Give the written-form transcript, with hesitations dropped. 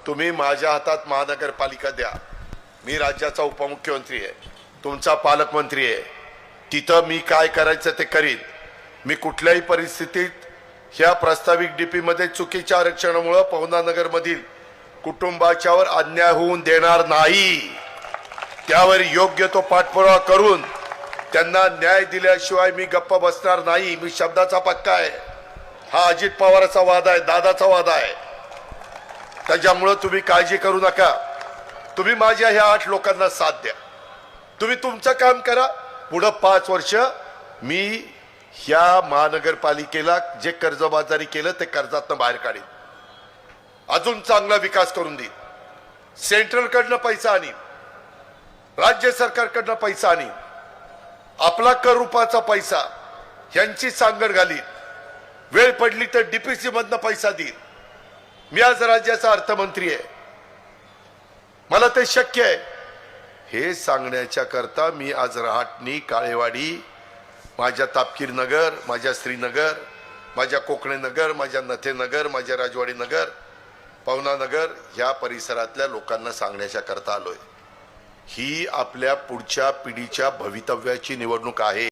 तुम्ही माझ्या हातात महानगरपालिका द्या, मी राज्याचा उपमुख्यमंत्री आहे, तुमचा पालकमंत्री आहे, तिथं मी काय करायचं ते करीन। मी कुठल्याही परिस्थितीत ह्या प्रस्तावित डीपी मध्ये चुकीच्या आरक्षणामुळे पवना नगर मधील कुटुंबाच्यावर अन्याय होऊन देणार नाही। त्यावर योग्य तो पाठपुरावा करून त्यांना न्याय दिल्याशिवाय मी गप्प बसणार नाही। मी शब्दाचा पक्का आहे। हा अजित पवारांचा वादा आहे, दादाचा वादा आहे। त्याच्यामुळे तुम्ही काळजी करू नका। तुम्ही माझ्या ह्या 8 लोकांना साथ द्या, तुम्ही तुमचं काम करा। पुढे 5 वर्ष मी ह्या महानगरपालिकेला जे कर्जबाजारी केलं ते कर्जातनं बाहेर काढीन, अजून चांगला विकास करून देईन, सेंट्रल कडनं पैसा आणीन, राज्य सरकारकडनं पैसा आणीन, आपला कर रूपाचा पैसा यांची सांगड घालीन, वेळ पडली तर डीपीसी मधनं पैसा देईन। मी आज राज्याचा अर्थमंत्री आहे, मला ते शक्य आहे। हे सांगण्याच्या करता मी आज रहाटणी, काळेवाडी, माझ्या तापकीर नगर, माझ्या श्रीनगर, माझ्या कोकणे नगर, माझ्या नथे नगर, माझ्या राजवाडी नगर, पवना नगर ह्या परिसरातल्या लोकांना सांगण्याच्या करता आलोय। ही आपल्या पुढच्या पिढीच्या भवितव्याची निवडणूक आहे।